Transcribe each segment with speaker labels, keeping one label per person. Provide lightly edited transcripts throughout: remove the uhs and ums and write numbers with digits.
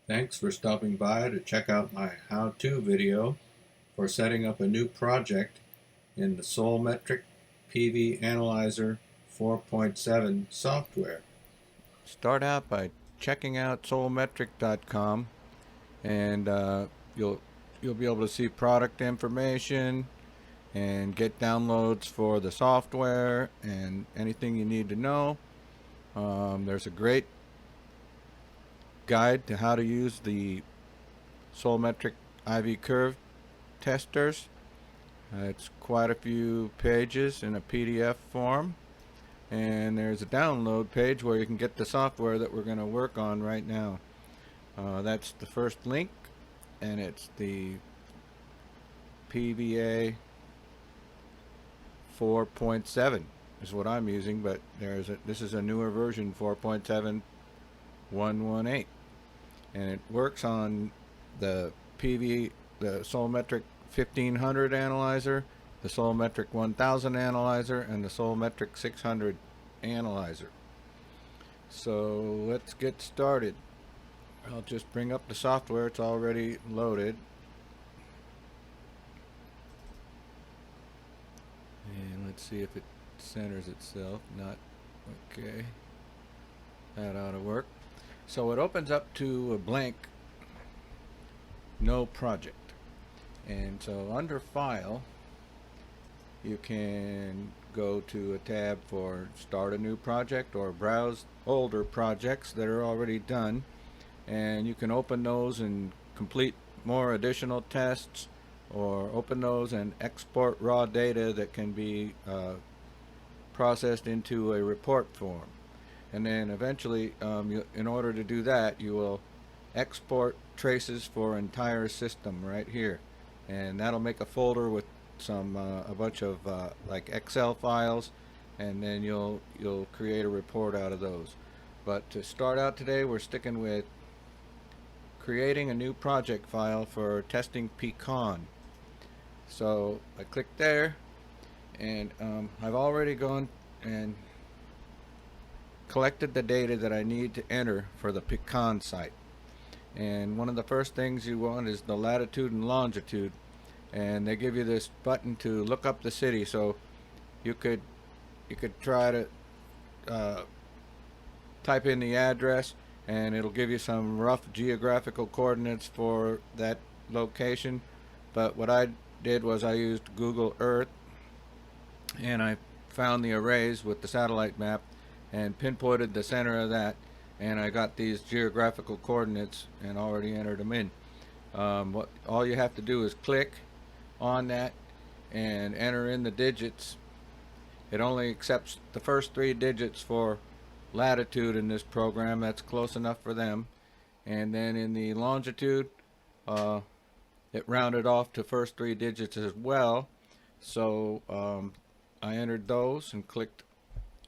Speaker 1: Thanks for stopping by to check out my how-to video for setting up a new project in the Solmetric PV Analyzer 4.7 software.
Speaker 2: Start out by checking out solmetric.com, and you'll you'll be able to see product information and get downloads for the software and anything you need to know. There's a great guide to how to use the Solmetric IV curve testers. It's quite a few pages in a PDF form, and there's a download page where you can get the software that we're going to work on right now. That's the first link, and it's the PVA 4.7 is what I'm using, but this is a newer version, 4.7.118, and it works on the the Solmetric 1500 analyzer, the Solmetric 1000 analyzer, and the Solmetric 600 analyzer. So let's get started. I'll just bring up the software. It's already loaded. And let's see if it centers itself. Not okay. That ought to work. So it opens up to a blank no project. And so under file, you can go to a tab for start a new project or browse older projects that are already done, and you can open those and complete more additional tests, or open those and export raw data that can be processed into a report form. And then eventually, in order to do that, you will export traces for entire system right here, and that'll make a folder with a bunch of like Excel files, and then you'll create a report out of those. But to start out today, we're sticking with creating a new project file for testing pecan. So I click there, and I've already gone and collected the data that I need to enter for the pecan site. And one of the first things you want is the latitude and longitude, and they give you this button to look up the city. So you could try to type in the address, and it'll give you some rough geographical coordinates for that location. But what I did was I used Google Earth, and I found the arrays with the satellite map and pinpointed the center of that, and I got these geographical coordinates and already entered them in. All you have to do is click on that and enter in the digits. It only accepts the first 3 digits for latitude in this program. That's close enough for them. And then in the longitude, it rounded off to first 3 digits as well. So I entered those and clicked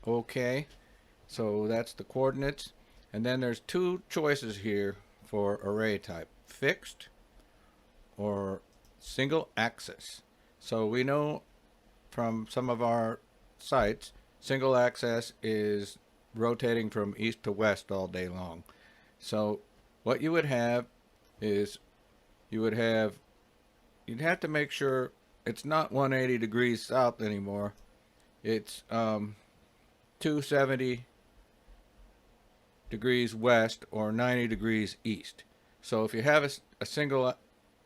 Speaker 2: OK. So that's the coordinates. And then there's 2 choices here for array type: fixed or single axis. So we know from some of our sites, single axis is rotating from east to west all day long. So what you would have is you'd have to make sure it's not 180 degrees south anymore. It's 270 degrees west or 90 degrees east. So if you have a single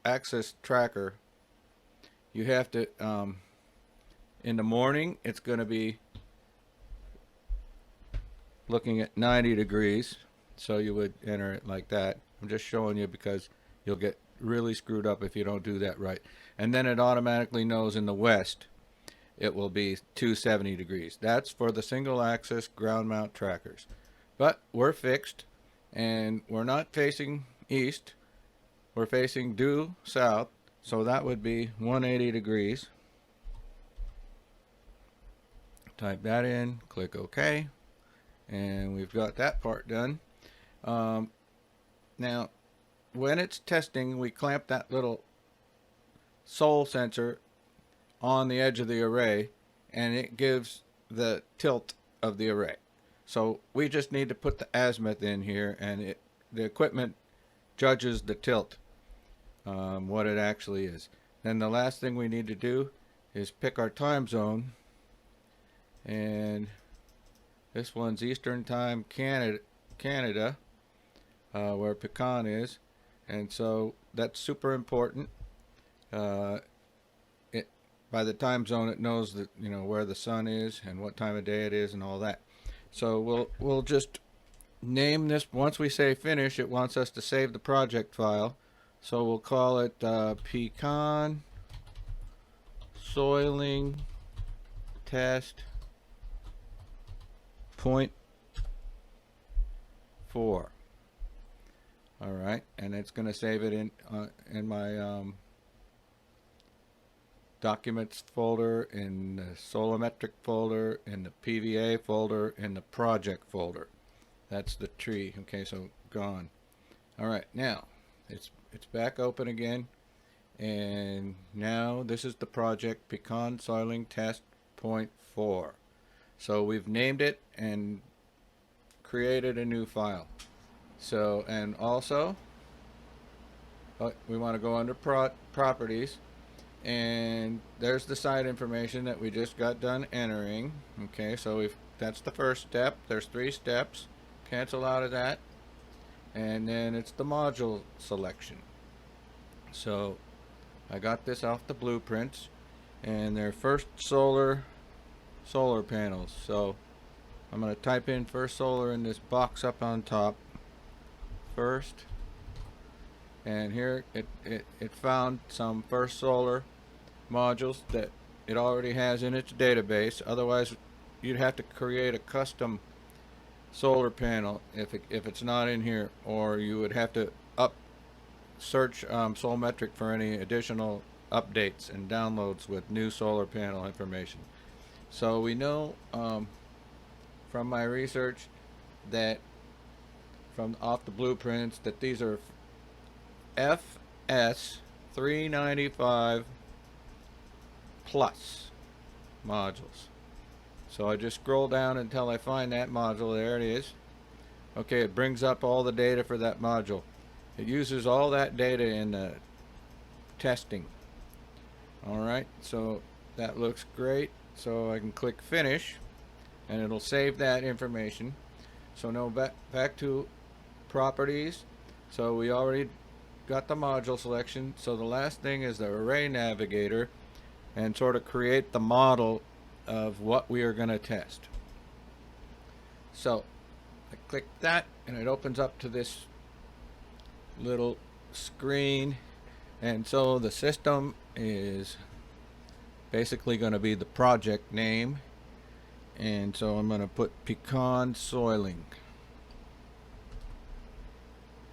Speaker 2: axis tracker, you have to in the morning it's going to be looking at 90 degrees, so you would enter it like that. I'm just showing you because you'll get really screwed up if you don't do that right. And then it automatically knows in the west it will be 270 degrees. That's for the single axis ground mount trackers. But we're fixed, and we're not facing east, we're facing due south, so that would be 180 degrees. Type that in, click OK, and we've got that part done. Now, when it's testing, we clamp that little sol sensor on the edge of the array, and it gives the tilt of the array. So we just need to put the azimuth in here, and the equipment judges the tilt, what it actually is. Then the last thing we need to do is pick our time zone, and this one's Eastern Time, Canada, where pecan is, and so that's super important. It by the time zone, it knows that, you know, where the sun is and what time of day it is and all that. So we'll just name this. Once we say finish, it wants us to save the project file, so we'll call it pecan soiling test .4. All right, and it's going to save it in my documents folder, in the Solmetric folder, in the PVA folder, in the project folder. That's the tree. Okay, so gone. All right, now it's back open again, and now this is the project pecan soiling test .4. So we've named it and created a new file. So, and also we want to go under properties, and there's the site information that we just got done entering. Okay, so that's the first step. There's 3 steps. Cancel out of that, and then it's the module selection. So I got this off the blueprints, and they're first solar panels. So I'm going to type in first solar in this box up on top first, and here it found some first solar modules that it already has in its database. Otherwise you'd have to create a custom solar panel if it's not in here, or you would have to search Solmetric for any additional updates and downloads with new solar panel information. So we know from my research that from off the blueprints that these are FS 395 plus modules. So I just scroll down until I find that module. There it is. Okay, it brings up all the data for that module. It uses all that data in the testing. Alright, so that looks great. So I can click finish, and it'll save that information. So now back to properties. So we already got the module selection. So the last thing is the array navigator, and sort of create the model of what we are going to test. So I click that, and it opens up to this little screen, and so the system is basically going to be the project name, and so I'm going to put pecan soiling,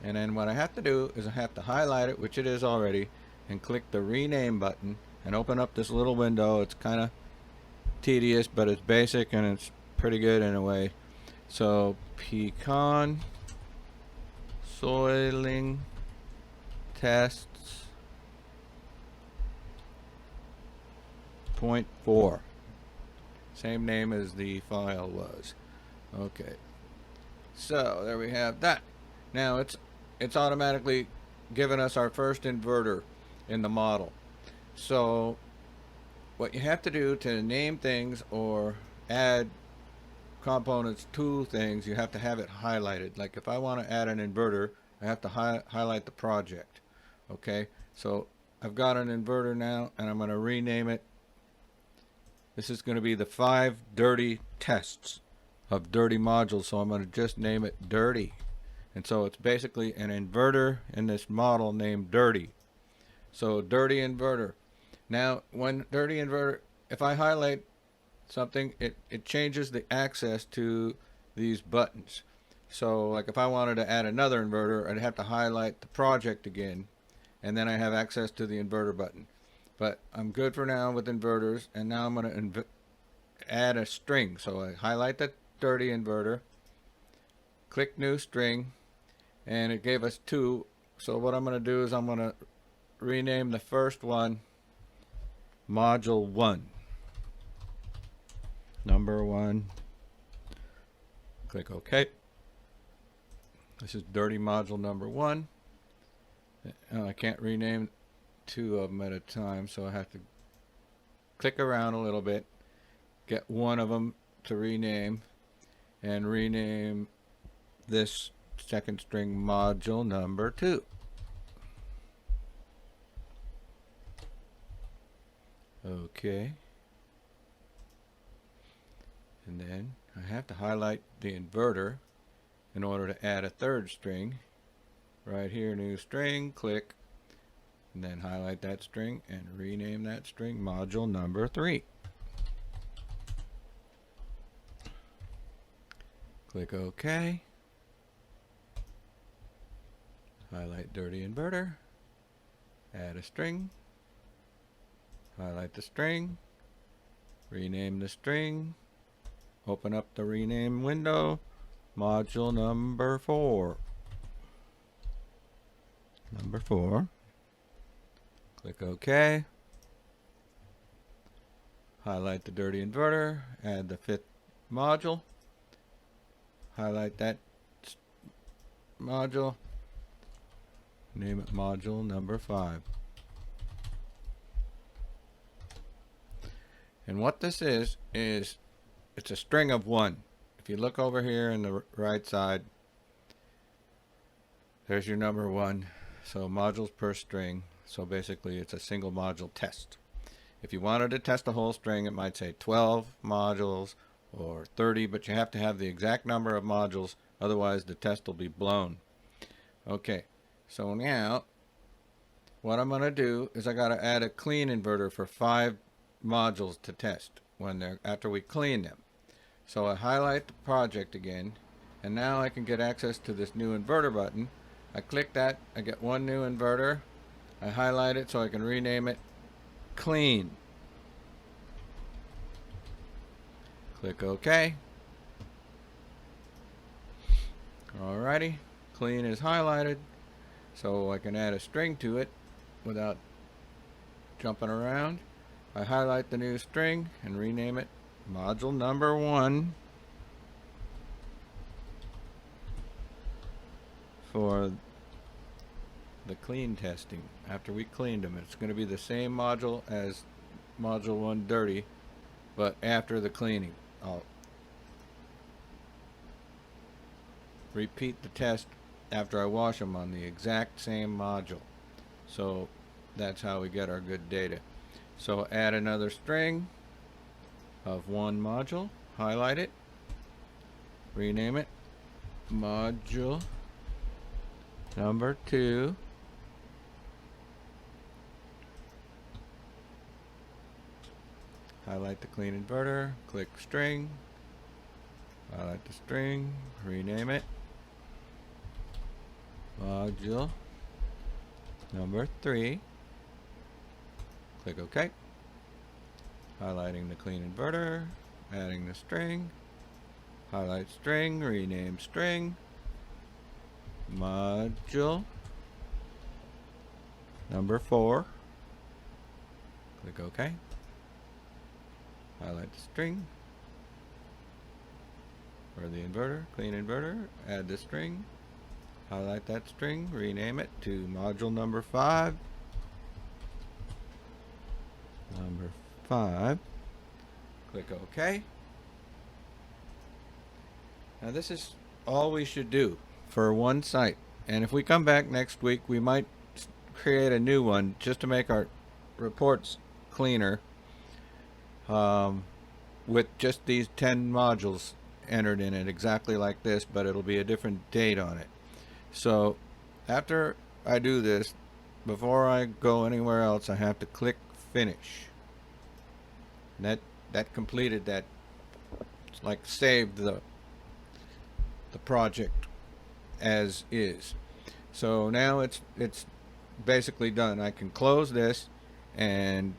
Speaker 2: and then what I have to do is I have to highlight it, which it is already, and click the rename button and open up this little window. It's kind of tedious, but it's basic and it's pretty good in a way. So pecan soiling tests .4, same name as the file was. Okay, so there we have that. Now it's automatically given us our first inverter in the model. So what you have to do to name things or add components to things, you have to have it highlighted. Like if I want to add an inverter, I have to highlight the project. Okay, so I've got an inverter now, and I'm going to rename it. This is going to be the 5 dirty tests of dirty modules, so I'm going to just name it dirty. And so it's basically an inverter in this model named dirty. So dirty inverter. Now when dirty inverter, if I highlight something, it changes the access to these buttons. So like if I wanted to add another inverter, I'd have to highlight the project again, and then I have access to the inverter button. But I'm good for now with inverters, and now I'm going to add a string. So I highlight the dirty inverter, click new string, and it gave us 2. So what I'm going to do is I'm going to rename the first one module 1, number 1. Click OK. This is dirty module number 1. I can't rename two of them at a time, so I have to click around a little bit, get one of them to rename, and rename this second string module number 2. Okay. And then I have to highlight the inverter in order to add a third string. Right here, new string, click, and then highlight that string and rename that string module number 3. Click OK. Highlight dirty inverter, add a string, highlight the string, rename the string, open up the rename window, module number 4. Number 4. Click OK. Highlight the dirty inverter, add the 5th module, highlight that module, name it module number 5. And what this is it's a string of 1. If you look over here in the right side, there's your number 1. So modules per string. So basically it's a single module test. If you wanted to test a whole string, it might say 12 modules or 30, but you have to have the exact number of modules, otherwise the test will be blown. Okay, so now what I'm going to do is I got to add a clean inverter for 5 modules to test after we clean them. So I highlight the project again, and now I can get access to this new inverter button. I click that, I get one new inverter, I highlight it so I can rename it clean. Click OK. Alrighty, clean is highlighted, so I can add a string to it without jumping around. I highlight the new string and rename it module number 1 for the clean testing. After we cleaned them, it's going to be the same module as module 1 dirty, but after the cleaning. I'll repeat the test after I wash them on the exact same module. So that's how we get our good data. So add another string of 1 module, highlight it, rename it module number 2. Highlight the clean inverter, click string, highlight the string, rename it module number 3. Click OK. Highlighting the clean inverter, adding the string, highlight string, rename string module number 4. Click OK. Highlight the string for the inverter, clean inverter, add the string, highlight that string, rename it to module number 5. Number 5. Click OK. Now this is all we should do for one site. And if we come back next week, we might create a new one just to make our reports cleaner, with just these 10 modules entered in it exactly like this, but it'll be a different date on it. So after I do this, before I go anywhere else, I have to click finish. And that completed that. It's like saved the project as is. So now it's basically done. I can close this and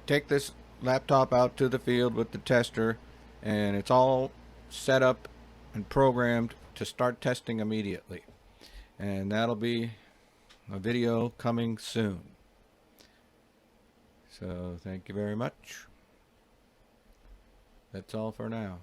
Speaker 2: take this laptop out to the field with the tester, and it's all set up and programmed to start testing immediately. And that'll be a video coming soon. So thank you very much. That's all for now.